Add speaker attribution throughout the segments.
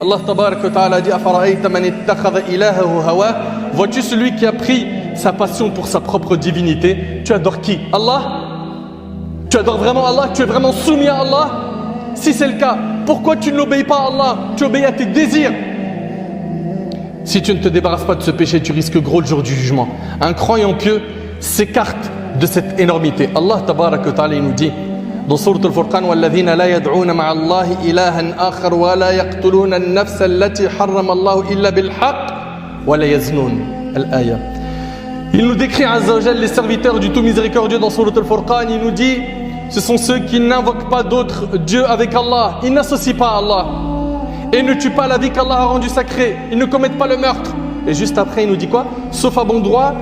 Speaker 1: Allah tabarak wa ta'ala dit Afara'ayta man ittakhadha ilahahu hawa. Vois-tu celui qui a pris sa passion pour sa propre divinité? Tu adores qui? Allah? Tu adores vraiment Allah? Tu es vraiment soumis à Allah? Si c'est le cas, pourquoi tu ne l'obéis pas à Allah? Tu obéis à tes désirs. Si tu ne te débarrasses pas de ce péché, tu risques gros le jour du jugement. Un croyant pieux s'écarte de cette énormité. Allah tabarak wa ta'ala nous dit dans sourate Al-Furqan وَالَّذِينَ لَا يَدْعُونَ مَعَ اللَّهِ إِلَهًا آخَرَ وَلَا يَقْتُلُونَ النَّفْسَ الَّتِي حَرَّمَ اللَّهُ إِلَّا بِالْحَقِّ وَلَا يَزْنُونَ. Al-Aya. Il nous décrit Azza wa Jal les serviteurs du tout miséricordieux dans sourate Al-Furqan. Il nous dit ce sont ceux qui n'invoquent pas d'autres dieux avec Allah. Ils n'associent pas à Allah. Et ne tuent pas la vie qu'Allah a rendue sacrée. Ils ne commettent pas le meurtre. Et juste après, il nous dit quoi? Sauf à bon droit,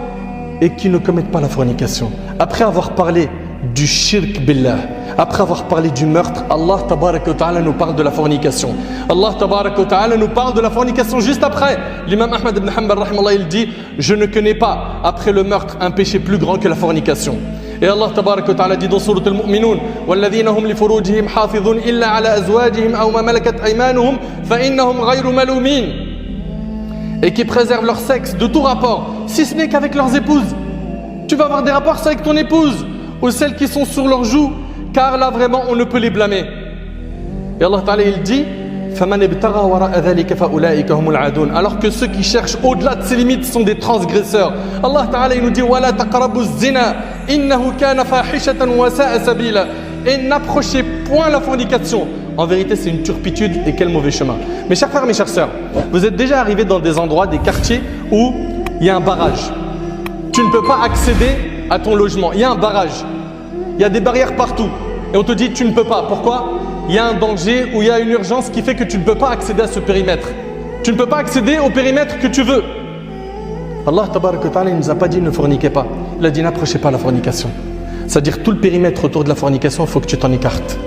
Speaker 1: et qui ne commettent pas la fornication. Après avoir parlé du shirk billah, après avoir parlé du meurtre, Allah tabarak wa ta'ala nous parle de la fornication. Allah tabarak wa ta'ala nous parle de la fornication juste après. L'imam Ahmad ibn Hanbal rahimallah, il dit je ne connais pas après le meurtre un péché plus grand que la fornication. Et Allah tabarak wa ta'ala dit dans sourate Al-Mu'minun وَالَّذِينَ هُمْ لِفُرُوجِهِمْ حَافِظُونَ إِلَّا عَلَى أَزْوَاجِهِمْ أَوْ مَا مَلَكَتْ أَيْمَانُهُمْ فَإِنَّهُمْ غَيْرُ مَلُومِينَ. Et qui préservent leur sexe de tout rapport, si ce n'est qu'avec leurs épouses. Tu vas avoir des rapports avec ton épouse ou celles qui sont sur leurs joues, car là vraiment on ne peut les blâmer. Et Allah Ta'ala il dit فَمَنْ ابْتَغَى وَرَاءَ ذَلِكَ فَأُولَٰئِكَ هُمُ الْعَادُونَ. Alors que ceux qui cherchent au-delà de ces limites sont des transgresseurs. Allah Ta'ala il nous dit وَلَا تَقْرَبُوا الزِّنَا إِنَّهُ كَانَ فَاحِشَةً وَسَاءَ سَبِيلًا. Et n'approchez point la fornication. En vérité, c'est une turpitude et quel mauvais chemin. Mes chers frères, mes chères sœurs, vous êtes déjà arrivés dans des endroits, des quartiers où il y a un barrage. Tu ne peux pas accéder à ton logement. Il y a un barrage. Il y a des barrières partout. Et on te dit tu ne peux pas. Pourquoi? Il y a un danger ou il y a une urgence qui fait que tu ne peux pas accéder à ce périmètre. Tu ne peux pas accéder au périmètre que tu veux. Allah tabarak wa ta'ala ne nous a pas dit ne forniquez pas. Il a dit n'approchez pas la fornication. C'est-à-dire tout le périmètre autour de la fornication, il faut que tu t'en écartes.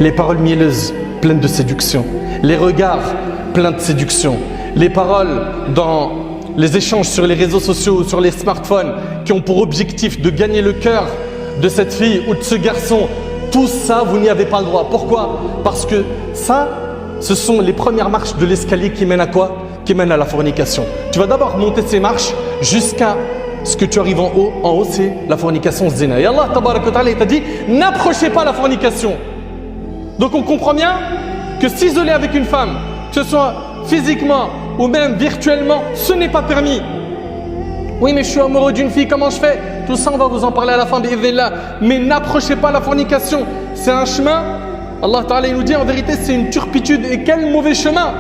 Speaker 1: Les paroles mielleuses, pleines de séduction. Les regards, pleins de séduction. Les paroles dans les échanges sur les réseaux sociaux, sur les smartphones, qui ont pour objectif de gagner le cœur de cette fille ou de ce garçon. Tout ça, vous n'y avez pas le droit. Pourquoi? Parce que ça, ce sont les premières marches de l'escalier qui mènent à quoi? Qui mènent à la fornication. Tu vas d'abord monter ces marches jusqu'à ce que tu arrives en haut. En haut, c'est la fornication zina. Et Allah tabarak wa ta'ala, il t'a dit n'approchez pas la fornication. Donc on comprend bien que s'isoler avec une femme, que ce soit physiquement ou même virtuellement, ce n'est pas permis. Oui, mais je suis amoureux d'une fille, comment je fais? Tout ça, on va vous en parler à la fin, bi'idhnillah. Mais n'approchez pas la fornication. C'est un chemin. Allah Ta'ala il nous dit en vérité, c'est une turpitude. Et quel mauvais chemin!